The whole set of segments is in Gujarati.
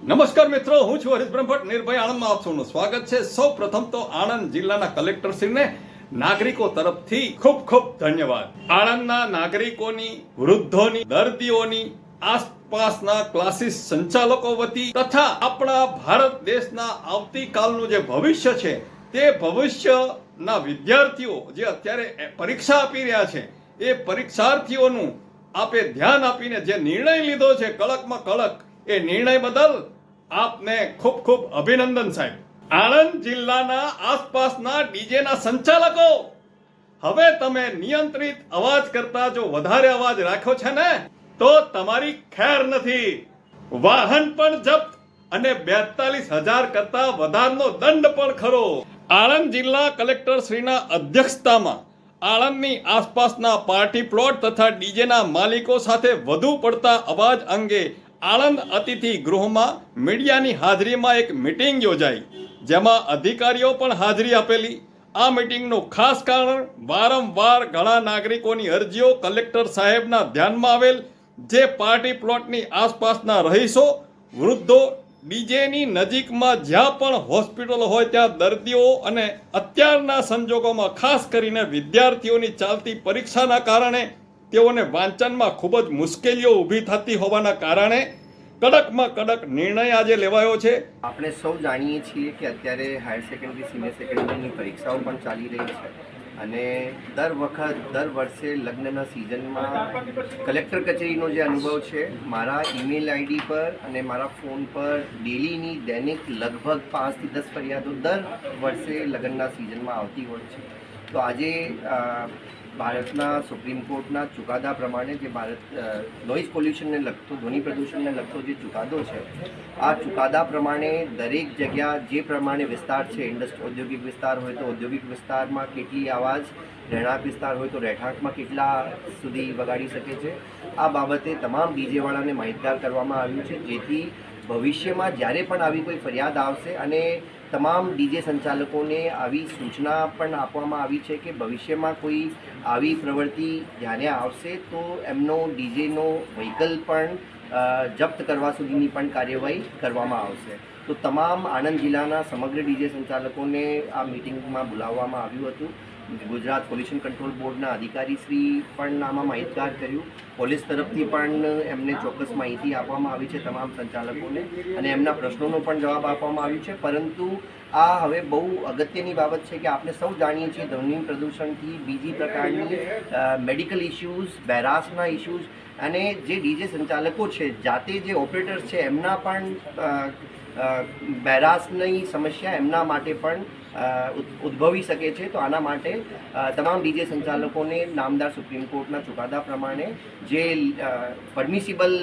નમસ્કાર મિત્રો, હું છું હરીશ બ્રહ્મભટ્ટ. નિર્ભય આણંદમાં આપ સૌનું સ્વાગત છે. સૌ પ્રથમ તો આણંદ જિલ્લાના કલેક્ટરશ્રીને નાગરિકો તરફથી ખૂબ ખૂબ ધન્યવાદ. આણંદના નાગરિકોની, વૃદ્ધોની, દર્દીઓની, આસપાસના ક્લાસીસ સંચાલકો વતી તથા આપણા ભારત દેશના આવતીકાલનું જે ભવિષ્ય છે તે ભવિષ્યના વિદ્યાર્થીઓ જે અત્યારે પરીક્ષા આપી રહ્યા છે એ પરીક્ષાર્થીઓનું આપે ધ્યાન આપીને જે નિર્ણય લીધો છે કડકમાં કડક, એ નિર્ણય બદલ આપને ખૂબ ખૂબ અભિનંદન સાહેબ. આણંદ જિલ્લાના આસપાસના ડીજેના સંચાલકો, હવે તમે નિયંત્રિત અવાજ કરતા જો વધારે અવાજ રાખ્યો છે ને તો તમારી ખેર નથી. વાહન પણ જપ્ત અને 42,000 કરતા વધારનો દંડ પણ ખરો. આણંદ જિલ્લા કલેક્ટર શ્રીના અધ્યક્ષતામાં આણંદની આસપાસના પાર્ટી પ્લોટ તથા ડીજેના માલિકો સાથે વધુ પડતા અવાજ અંગે આણંદ અતિથિ ગૃહમાં મીડિયાની હાજરીમાં એક મીટિંગ યોજાઈ, જેમાં અધિકારીઓ પણ હાજરી આપેલી. આ મીટિંગનું ખાસ કારણ વારંવાર ઘણા નાગરિકોની અરજીઓ કલેક્ટર સાહેબના ધ્યાનમાં આવેલ, જે પાર્ટી પ્લોટની આસપાસના રહીશો, વૃદ્ધો, ડીજેની નજીકમાં જ્યાં પણ હોસ્પિટલ હોય ત્યાં દર્દીઓ અને અત્યારના સંજોગોમાં ખાસ કરીને વિદ્યાર્થીઓની ચાલતી પરીક્ષાના કારણે તેઓને વાંચનમાં ખૂબ જ મુશ્કેલીઓ ઊભી થતી હોવાના કારણે કડકમાં કડક નિર્ણય આજે લેવાયો છે. આપણે સૌ જાણીએ છીએ કે અત્યારે હાયર સેકન્ડરી, સિનિયર સેકન્ડરીની પરીક્ષાઓ પણ ચાલી રહી છે અને દર વર્ષે લગ્નના સિઝનમાં કલેક્ટર કચેરીનો જે અનુભવ છે, મારા ઈમેલ આઈડી પર અને મારા ફોન પર ડેલીની દૈનિક લગભગ 5 થી 10 ફરિયાદો દર વર્ષે લગ્નના સિઝનમાં આવતી હોય છે. તો આજે ભારતના સુપ્રીમ કોર્ટના ચુકાદા પ્રમાણે જે ભારત નોઇઝ પોલ્યુશનને લગતો, ધ્વનિ પ્રદૂષણને લગતો જે ચુકાદો છે, આ ચુકાદા પ્રમાણે દરેક જગ્યા જે પ્રમાણે વિસ્તાર છે, ઔદ્યોગિક વિસ્તાર હોય તો ઔદ્યોગિક વિસ્તારમાં કેટલી અવાજ, રહેણાંક વિસ્તાર હોય તો રહેઠાંકમાં કેટલા સુધી વગાડી શકે છે, આ બાબતે તમામ ડીજેવાળાને માહિતગાર કરવામાં આવ્યું છે, જેથી ભવિષ્યમાં જ્યારે પણ આવી કોઈ ફરિયાદ આવશે અને તમામ ડીજે સંચાલકોને આવી સૂચના પણ આપવામાં આવી છે કે ભવિષ્યમાં કોઈ આવી પ્રવૃત્તિ ધ્યાને આવશે તો એમનો ડીજેનો વ્હીકલ પણ જપ્ત કરવા સુધીની પણ કાર્યવાહી કરવામાં આવશે. તો તમામ આણંદ જિલ્લાના સમગ્ર ડીજે સંચાલકોને આ મિટિંગમાં બોલાવવામાં આવ્યું હતું. ગુજરાત પોલ્યુશન કંટ્રોલ બોર્ડના અધિકારીશ્રી પણ આમાં માહિતગાર કર્યું. પોલીસ તરફથી પણ એમને ચોક્કસ માહિતી આપવામાં આવી છે તમામ સંચાલકોને અને એમના પ્રશ્નોનો પણ જવાબ આપવામાં આવ્યો છે. પરંતુ આ હવે બહુ અગત્યની બાબત છે કે આપણે સૌ જાણીએ છીએ ધ્વનિ પ્રદૂષણથી બીજી પ્રકારની મેડિકલ ઇશ્યુઝ, બેરાસના ઇશ્યુઝ અને જે ડીજે સંચાલકો છે, જાતે જે ઓપરેટર્સ છે, એમના પણ બેરાસની સમસ્યા એમના માટે પણ ઉદ્ભવી શકે છે. તો આના માટે તમામ ડીજે સંચાલકોને નામદાર સુપ્રીમ કોર્ટના ચુકાદા પ્રમાણે જે પરમિસિબલ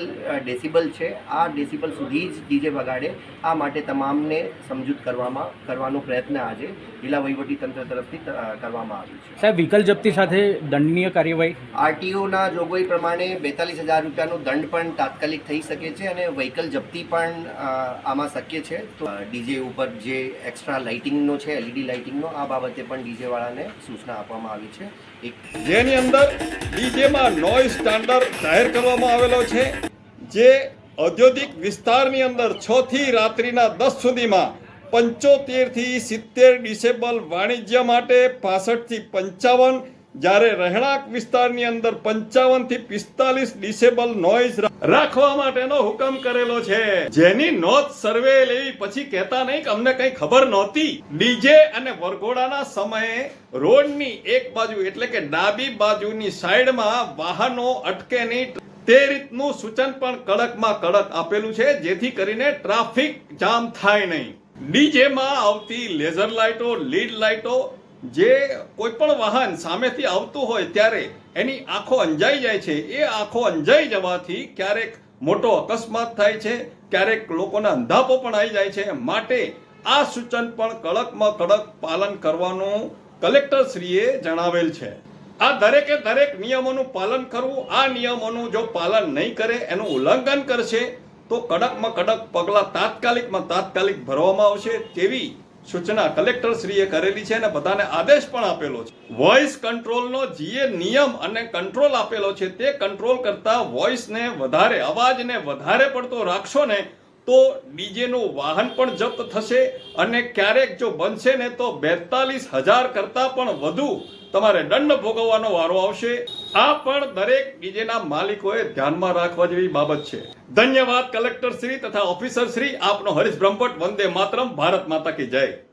ડેસિબલ છે, આ ડેસિબલ સુધી જ ડીજે વગાડે, આ માટે તમામને સમજૂત કરવાનો પ્રયત્ન આજે જિલ્લા વહીવટી તંત્ર તરફથી કરવામાં આવ્યું છે. સાહેબ, વ્હીકલ જપ્તી સાથે દંડનીય કાર્યવાહી આરટીઓના જોગવાઈ પ્રમાણે 42,000 રૂપિયાનો દંડ પણ તાત્કાલિક થઈ શકે છે અને વ્હીકલ જપ્તી પણ આમાં શક્ય છે. તો ડીજે ઉપર જે એક્સ્ટ્રા લાઇટિંગનો છે, એલઈડી લાઇટિંગનો, આ બાબતે પણ ડીજેવાળાને સૂચના આપવામાં આવી છે. જેની અંદર ડીજેમાં નોઇઝ સ્ટાન્ડર્ડ જાહેર કરવામાં આવેલો છે, જે ઔદ્યોગિક વિસ્તારની અંદર 6 થી રાત્રિના 10 સુધીમાં 75 થી 70 ડિસેબલ, વાણિજ્ય માટે 65 થી 55, જ્યારે રહેણાંક વિસ્તારની અંદર 55 થી 45 ડિસેબલ નોઇઝ રાખવા માટેનો હુકમ કરેલો છે. જેની નોંધ સર્વે લેવી, પછી કહેતા નહીં કે અમને કઈ ખબર નહોતી. ડીજે અને વરઘોડાના સમયે રોડની એક બાજુ એટલે કે ડાબી બાજુની સાઈડમાં વાહનો અટકે નહીં તે રીતનું સૂચન પણ કડકમાં કડક આપેલું છે, જેથી કરીને ટ્રાફિક જામ થાય નહીં. ડીજેમાં આવતી લેઝર લાઇટો, લીડ લાઇટો, જે કોઈ પણ વાહન સામેથી આવતું હોય ત્યારે એની આંખો અંજાઈ જાય છે. એ આંખો અંજાઈ જવાથી ક્યારેક મોટો અકસ્માત થાય છે, ક્યારેક લોકોના અંધાપો પણ આવી જાય છે. માટે આ સૂચન પણ કડકમાં કડક પાલન કરવાનું કલેક્ટરશ્રીએ જણાવેલ છે. આ દરેકે દરેક નિયમોનું પાલન કરવું. આ નિયમોનું જો પાલન નહીં કરે, એનું ઉલ્લંઘન કરશે તો કડકમાં કડક પગલાં તાત્કાલિક ભરવામાં આવશે તેવી સૂચના કલેક્ટરશ્રીએ કરેલી છે અને બધાને આદેશ પણ આપેલો છે. વોઇસ કંટ્રોલનો જે નિયમ અને કંટ્રોલ આપેલો છે તે કંટ્રોલ કરતા વોઇસને વધારે, અવાજને વધારે પડતો રાખશો ને તો ડીજેનું વાહન પણ જપ્ત થશે અને ક્યારેક જો બનશે ને તો 42,000 કરતાં પણ વધુ તમારે દંડ ભોગવવાનો વારો આવશે. આ પણ દરેક ડીજેના માલિકોએ ધ્યાનમાં રાખવા જેવી બાબત છે. ધન્યવાદ કલેક્ટર શ્રી તથા ઓફિસર શ્રી. આપનો હરીશ બ્રહ્મભટ્ટ. વંદે માતરમ. ભારત માતા કી જય.